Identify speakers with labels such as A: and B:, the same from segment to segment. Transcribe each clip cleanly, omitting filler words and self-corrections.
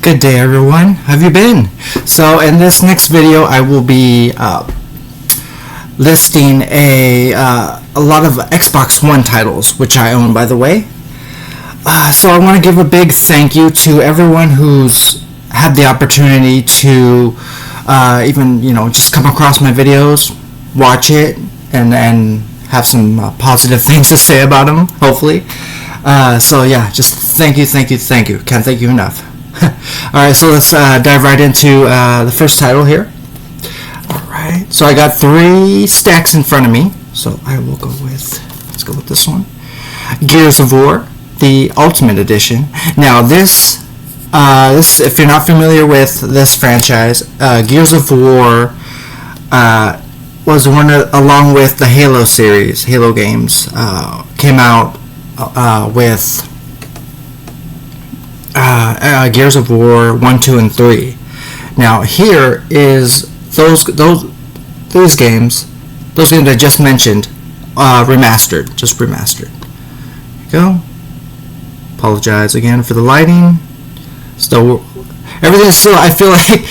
A: Good day, everyone. How have you been? So in this next video, I will be listing a lot of Xbox One titles, which I own, by the way. So I want to give a big thank you to everyone who's had the opportunity to even just come across my videos, watch it, and have some positive things to say about them, hopefully. So yeah, just thank you. Can't thank you enough. Alright, so let's dive right into the first title here. Alright, so I got 3 stacks in front of me, so I will go with, let's go with this one. Gears of War, the Ultimate Edition. Now this, if you're not familiar with this franchise, Gears of War was one of, along with the Halo series, Halo games, came out with Gears of War 1, 2, and 3. Now here is those games I just mentioned, remastered, just remastered. There you go. Apologize again for the lighting. Still, everything's still. I feel like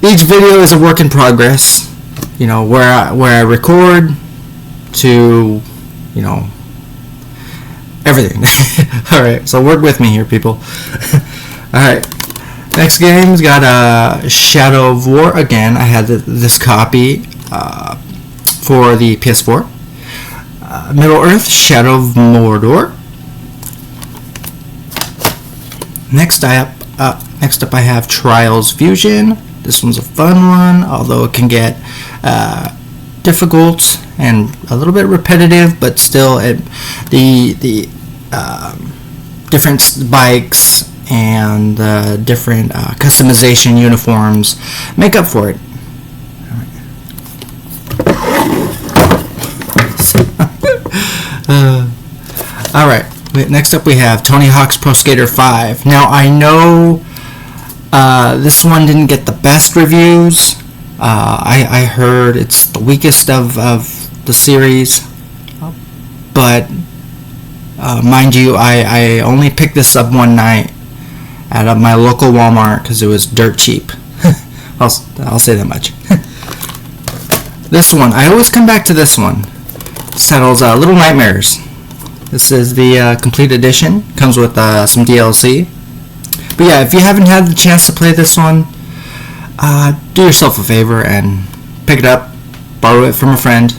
A: each video is a work in progress. You know, where I record to, everything. Alright, so work with me here, people. Alright, next game's got Shadow of War. Again, I had this copy for the PS4. Middle-earth, Shadow of Mordor. Next up I have Trials Fusion. This one's a fun one, although it can get difficult and a little bit repetitive, but still the different bikes and different customization uniforms make up for it. Alright, next up we have Tony Hawk's Pro Skater 5. Now I know this one didn't get the best reviews. I heard it's the weakest of the series, but mind you, I only picked this up one night at my local Walmart because it was dirt cheap. I'll say that much. This one, I always come back to this one. This title's Little Nightmares. This is the complete edition. Comes with some DLC. But yeah, if you haven't had the chance to play this one, do yourself a favor and pick it up, borrow it from a friend,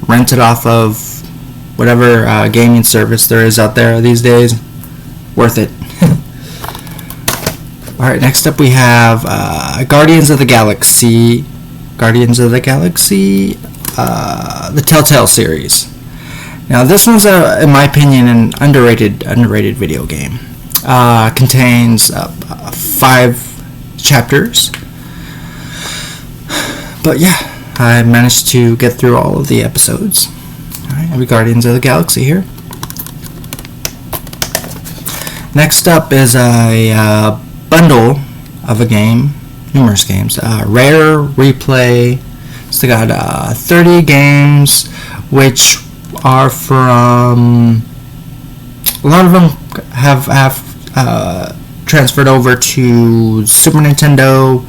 A: rent it off of whatever gaming service there is out there these days. Worth it. Alright, next up we have Guardians of the Galaxy. The Telltale series. Now this one's, in my opinion, an underrated video game. Contains 5 chapters. But yeah, I managed to get through all of the episodes. Alright, we have Guardians of the Galaxy here. Next up is a bundle of a game, numerous games. Rare Replay. So they got 30 games, which are from, a lot of them have transferred over to Super Nintendo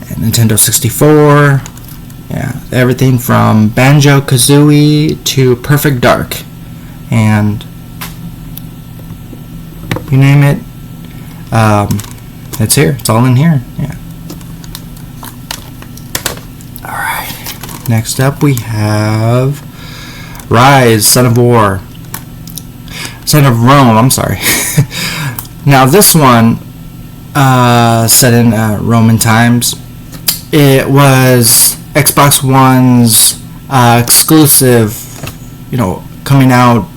A: and Nintendo 64. Yeah, everything from Banjo-Kazooie to Perfect Dark, and you name it, it's here. It's all in here. Yeah. Alright, next up we have Rise, Son of Rome, I'm sorry. Now this one, set in Roman times. It was Xbox One's exclusive, coming out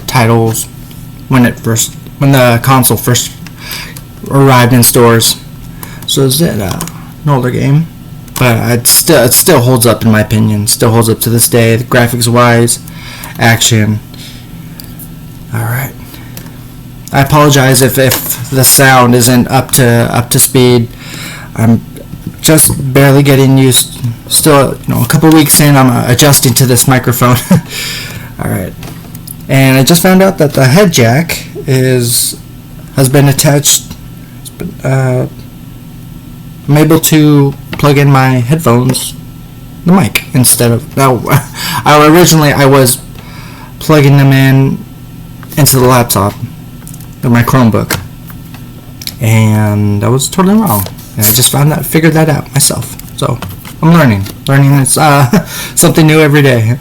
A: titles when the console first arrived in stores. So it's an older game, but it still holds up in my opinion. Still holds up to this day, graphics wise, action. Alright, I apologize if the sound isn't up to speed. I'm just barely getting used. Still, a couple weeks in, I'm adjusting to this microphone. Alright, and I just found out that the head jack has been attached I'm able to plug in my headphones, the mic, instead of originally I was plugging them into the laptop of my Chromebook, and I was totally wrong. And I just figured that out myself. So I'm learning is something new every day.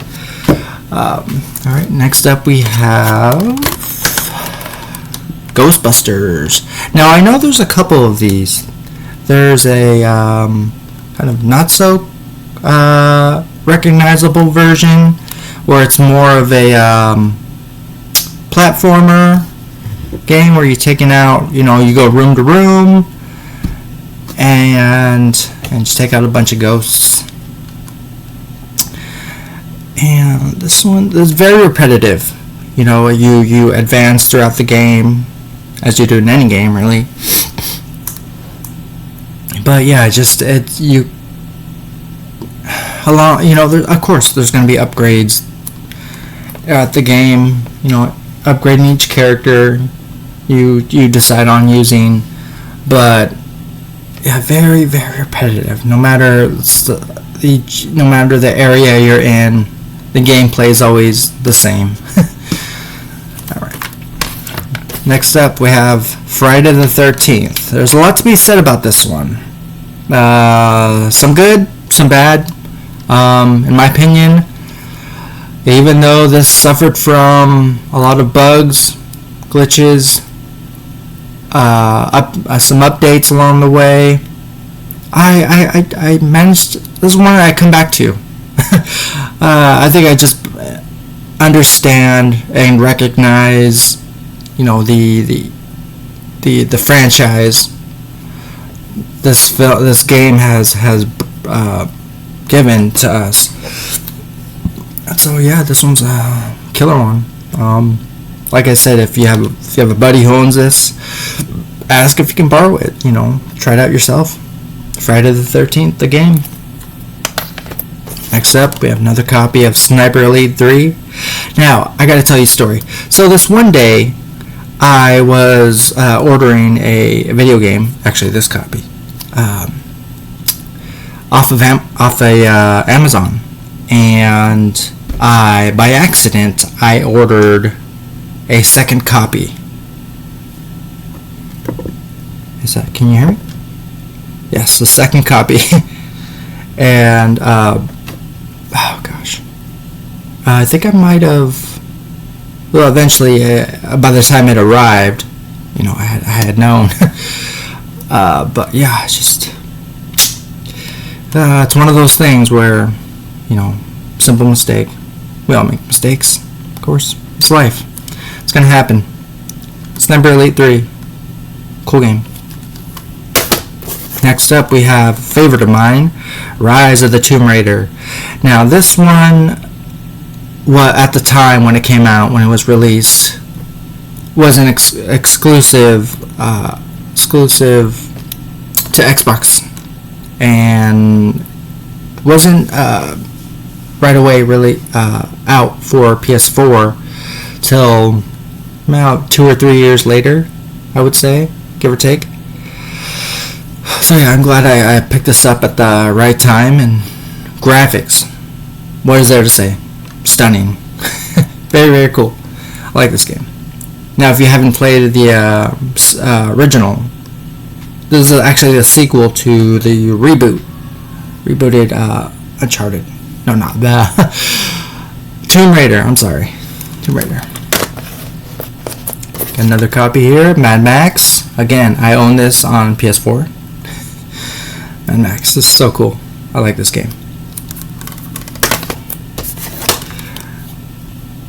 A: All right, next up we have Ghostbusters. Now I know there's a couple of these. There's a kind of not so recognizable version where it's more of a platformer game where you're taking out, you go room to room and just take out a bunch of ghosts. And this one is very repetitive. You advance throughout the game as you do in any game, really. But yeah, of course there's going to be upgrades at the game, upgrading each character you decide on using, but yeah, very, very repetitive. No matter the area you're in, the gameplay is always the same. Alright. Next up we have Friday the 13th. There's a lot to be said about this one. Some good, some bad. In my opinion, even though this suffered from a lot of bugs, glitches, some updates along the way, I managed. This is one I come back to. I think I just understand and recognize, the franchise this game has given to us. So yeah, this one's a killer one. Like I said, if you have a buddy who owns this, ask if you can borrow it. Try it out yourself. Friday the 13th, the game. Next up, we have another copy of Sniper Elite 3. Now, I gotta tell you a story. So this one day, I was ordering a video game, actually this copy, off Amazon, and by accident I ordered a second copy. Can you hear me? Yes, the second copy. And I think I might have. Well, eventually, by the time it arrived, I had known. But yeah, it's just it's one of those things where, simple mistake. We all make mistakes, of course. It's life. It's gonna happen. Sniper Elite 3, cool game. Next up, we have a favorite of mine, Rise of the Tomb Raider. Now, this one, at the time when it came out, when it was released, was an exclusive to Xbox, and wasn't right away really out for PS4 till about 2 or 3 years later, I would say, give or take. So yeah, I'm glad I picked this up at the right time. And graphics, what is there to say? Stunning. Very, very cool. I like this game. Now, if you haven't played the original, this is actually a sequel to the rebooted Uncharted. No, not the Tomb Raider. I'm sorry, Tomb Raider. Got another copy here, Mad Max. Again, I own this on PS4. Mad Max, this is so cool. I like this game.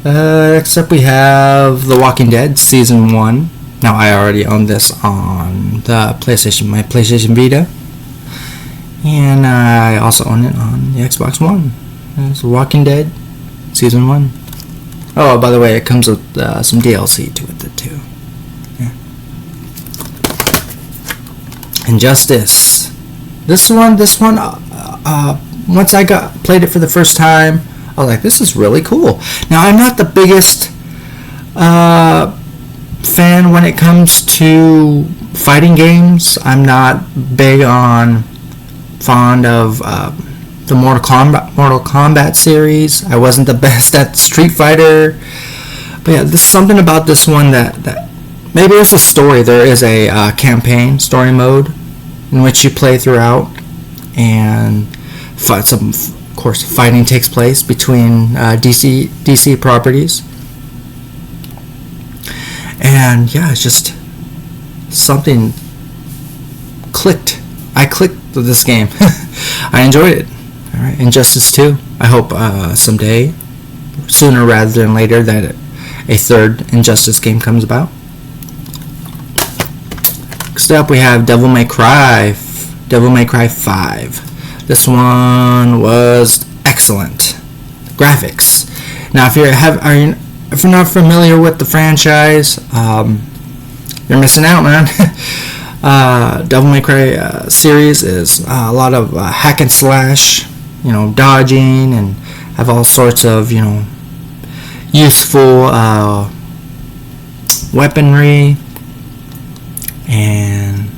A: Next up we have The Walking Dead Season 1. Now, I already own this on the my PlayStation Vita. And I also own it on the Xbox One. It's The Walking Dead Season 1. Oh, by the way, it comes with some DLC to it too. Yeah. Injustice. This one, once I played it for the first time, I was like, this is really cool. Now, I'm not the biggest fan when it comes to fighting games. I'm not fond of the Mortal Kombat series. I wasn't the best at Street Fighter. But yeah, there's something about this one that maybe it's a story. There is a campaign story mode in which you play throughout, and of course fighting takes place between DC properties. And yeah, it's just something clicked. I clicked with this game. I enjoyed it. All right, Injustice 2. I hope someday, sooner rather than later, that a third Injustice game comes about. Next up, we have Devil May Cry 5. This one was excellent. Graphics. Now, if you're not familiar with the franchise, you're missing out, man. Devil May Cry series is a lot of hack and slash, dodging, and have all sorts of, useful weaponry and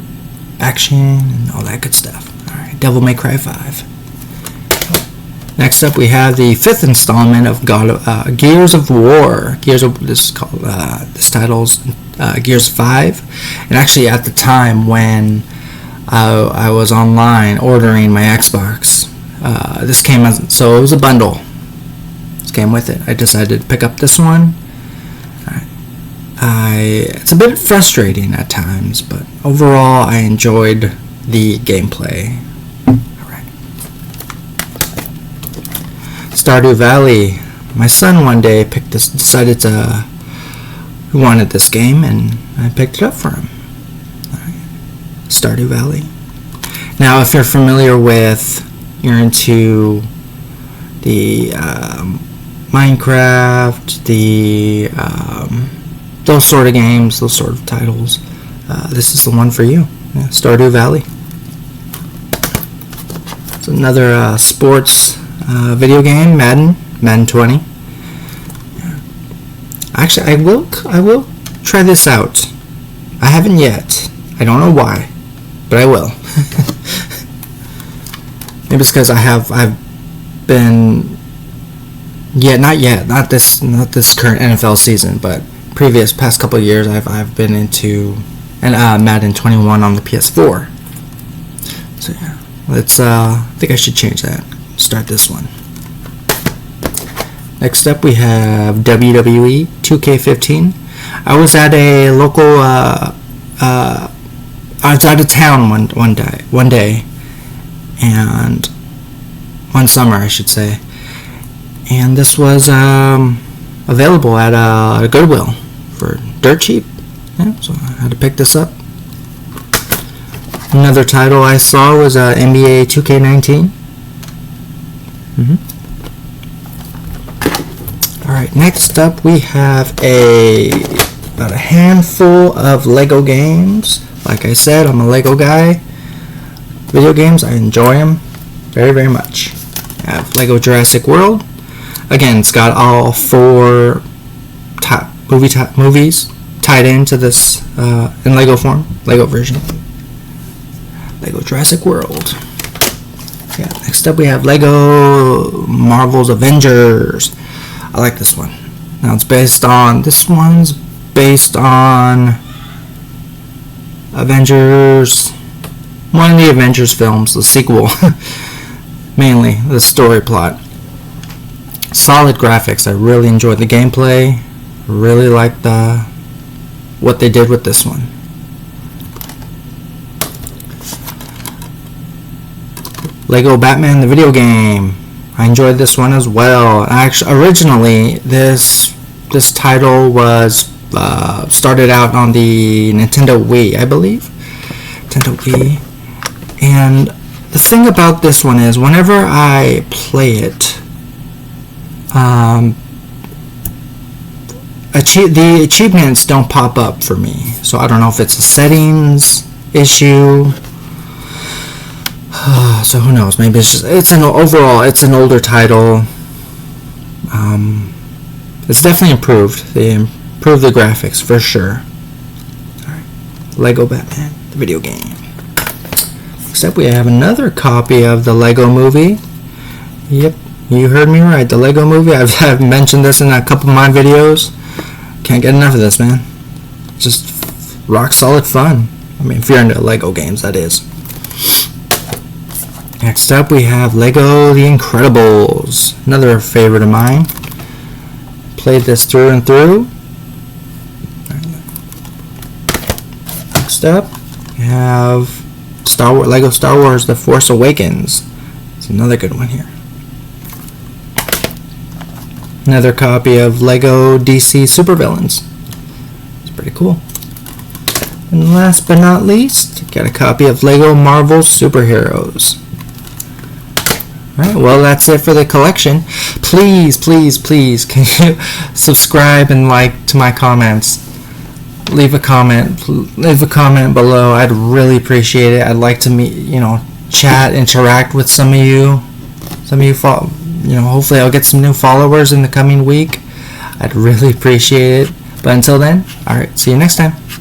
A: action and all that good stuff. Alright, Devil May Cry 5. Next up, we have the 5th installment of Gears of War. This title's Gears 5. And actually, at the time when I was online ordering my Xbox, this came so it was a bundle. This came with it. I decided to pick up this one. It's a bit frustrating at times, but overall, I enjoyed the gameplay. Stardew Valley. My son one day decided he wanted this game, and I picked it up for him. Stardew Valley. Now, if you're you're into the Minecraft, those sort of games, those sort of titles, this is the one for you. Yeah, Stardew Valley. It's another sports video game, Madden 20. Yeah. Actually, I will try this out. I haven't yet. I don't know why, but I will. Maybe it's because I've been not this current NFL season, but past couple of years I've been into Madden 21 on the PS4. So yeah, I think I should change that. Start this one. Next up, we have WWE 2K15. I was at a local. I was out of town one day, and one summer, I should say. And this was available at a Goodwill for dirt cheap. Yeah, so I had to pick this up. Another title I saw was NBA 2K19. Alright, next up we have about a handful of Lego games. Like I said, I'm a Lego guy. Video games, I enjoy them very, very much. I have Lego Jurassic World. Again, it's got all 4 movies tied into this in Lego form, Lego version. Lego Jurassic World. Yeah, next up we have Lego Marvel's Avengers. I like this one. Now this one's based on Avengers, one of the Avengers films, the sequel, mainly the story plot. Solid graphics. I really enjoyed the gameplay. Really liked what they did with this one. Lego Batman the video game. I enjoyed this one as well. Actually, originally this title was started out on the Nintendo Wii, I believe. Nintendo Wii. And the thing about this one is, whenever I play it, the achievements don't pop up for me. So I don't know if it's a settings issue. So who knows? Maybe it's an older title. It's definitely improved. They improved the graphics for sure. Lego Batman, the video game. Next up, we have another copy of the Lego Movie. Yep, you heard me right. The Lego Movie. I've mentioned this in a couple of my videos. Can't get enough of this, man. Just rock solid fun. I mean, if you're into Lego games, that is. Next up, we have Lego The Incredibles. Another favorite of mine. Played this through and through. Next up, we have Lego Star Wars The Force Awakens. It's another good one here. Another copy of Lego DC Supervillains. It's pretty cool. And last but not least, got a copy of Lego Marvel Superheroes. Alright, well that's it for the collection. Please, please, please, can you subscribe and like to my comments? Leave a comment below. I'd really appreciate it. I'd like to meet, chat, interact with some of you. Hopefully I'll get some new followers in the coming week. I'd really appreciate it. But until then, alright, see you next time.